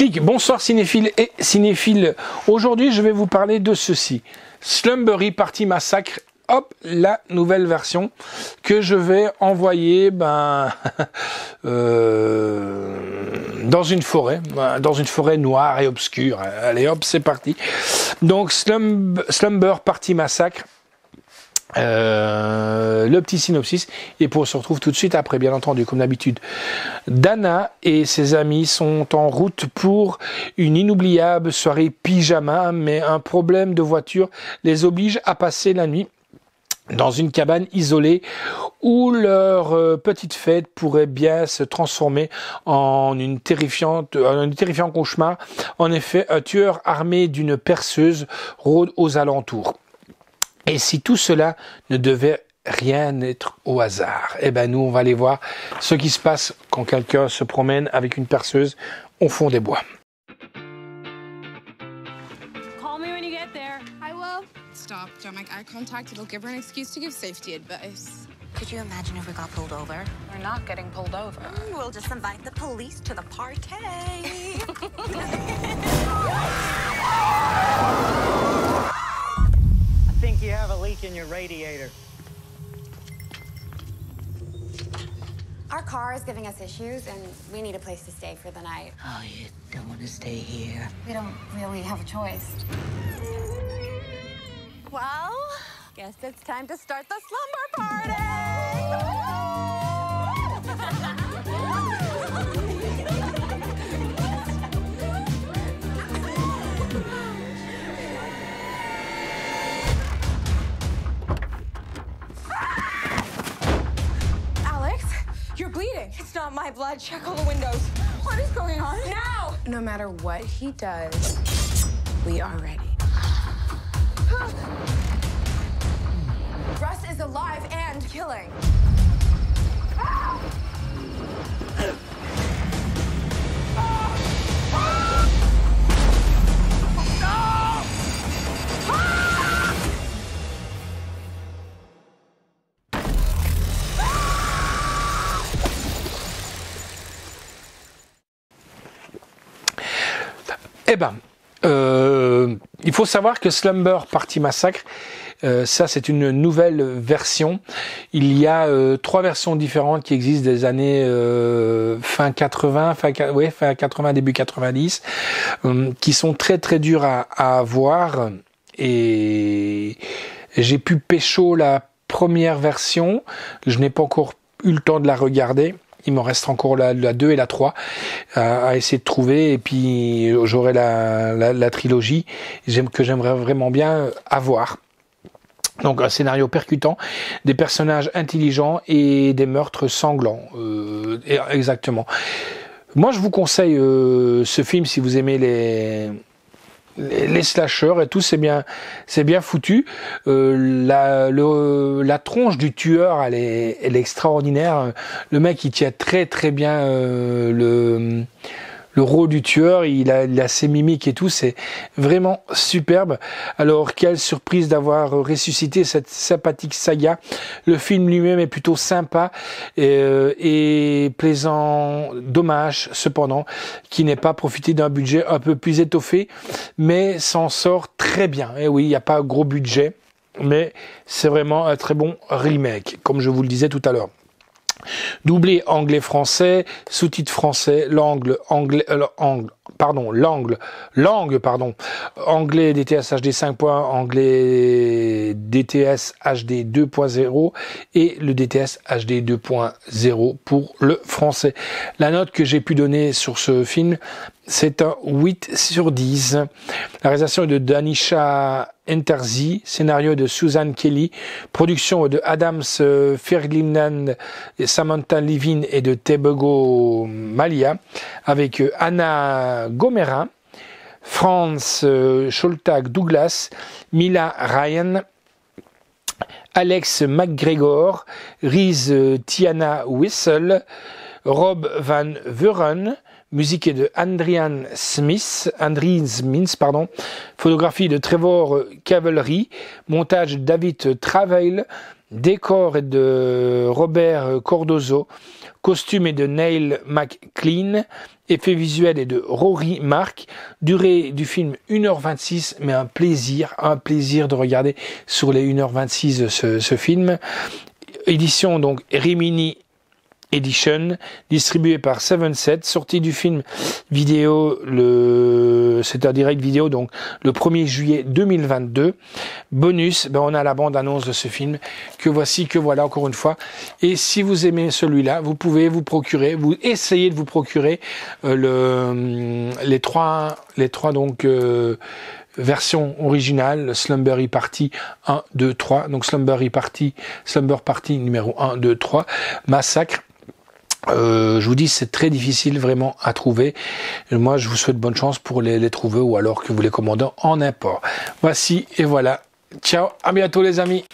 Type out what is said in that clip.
Clic, bonsoir cinéphiles et cinéphiles. Aujourd'hui, je vais vous parler de ceci. Slumberee Party Massacre. Hop, la nouvelle version que je vais envoyer dans une forêt noire et obscure. Allez hop, c'est parti. Donc Slumber Party Massacre. Le petit synopsis et on se retrouve tout de suite après, bien entendu, comme d'habitude. Dana et ses amis sont en route pour une inoubliable soirée pyjama, mais un problème de voiture les oblige à passer la nuit dans une cabane isolée où leur petite fête pourrait bien se transformer en un terrifiant cauchemar. En effet, un tueur armé d'une perceuse rôde aux alentours. Et si tout cela ne devait rien être au hasard, eh ben nous, on va aller voir ce qui se passe quand quelqu'un se promène avec une perceuse au fond des bois. Call me when you get there. I will. Stop. Don't make eye contact. It'll give her an excuse to give safety advice. Could you imagine if we got pulled over? We're not getting pulled over. We'll just invite the police to the party. I think you have a leak in your radiator. Our car is giving us issues, and we need a place to stay for the night. Oh, you don't want to stay here. We don't really have a choice. Well, guess it's time to start the slumber party! Alex, you're bleeding. It's not my blood. Check all the windows. What is going on? Now! No matter what he does, we are ready. Russ is alive and killing. Eh ben, il faut savoir que Slumber Party Massacre, ça c'est une nouvelle version. Il y a 3 versions différentes qui existent des années fin 80, fin 80, début 90, qui sont très très dures à avoir. Et j'ai pu pécho la première version. Je n'ai pas encore eu le temps de la regarder. Il m'en reste encore la 2 et la 3 à essayer de trouver, et puis j'aurai la trilogie que j'aimerais vraiment bien avoir. Donc un scénario percutant, des personnages intelligents et des meurtres sanglants. Exactement. Moi je vous conseille ce film si vous aimez les slashers et tout, c'est bien foutu. La tronche du tueur, elle est extraordinaire. Le mec, il tient très très bien le rôle du tueur. Il a ses mimiques et tout, c'est vraiment superbe. Alors, quelle surprise d'avoir ressuscité cette sympathique saga. Le film lui-même est plutôt sympa et plaisant. Dommage, cependant, qu'il n'ait pas profité d'un budget un peu plus étoffé, mais s'en sort très bien. Et oui, il n'y a pas un gros budget, mais c'est vraiment un très bon remake, comme je vous le disais tout à l'heure. Doublé anglais-français, sous-titre français, langue, anglais DTS HD 5. Anglais DTS HD 2.0 et le DTS HD 2.0 pour le français. La note que j'ai pu donner sur ce film, c'est un 8 sur 10. La réalisation est de Danisha Enterzi, scénario de Susan Kelly, production de Adams Ferglinand, Samantha Levin et de Tebogo Malia, avec Anna Gomera, Franz Scholtag Douglas, Mila Ryan, Alex McGregor, Reese Tiana Whistle, Rob Van Vuren, musique est de Andrian Smith, photographie de Trevor Cavalry, montage de David Travail, Décor est de Robert Cordozo. Costume est de Neil McLean. Effets visuels est de Rory Mark. Durée du film 1h26, mais un plaisir de regarder sur les 1h26 ce film. Édition donc Rimini Edition, distribué par 7, sortie du film vidéo, c'est un direct vidéo, donc le 1er juillet 2022. Bonus, on a la bande-annonce de ce film, que voilà encore une fois. Et si vous aimez celui-là, vous pouvez essayez de vous procurer les trois donc version originale, Slumber Party 1, 2, 3. Donc Slumber Party numéro 1, 2, 3. Massacre. Je vous dis, c'est très difficile vraiment à trouver. Moi, je vous souhaite bonne chance pour les trouver ou alors que vous les commandez en import. Voici et voilà. Ciao, à bientôt les amis.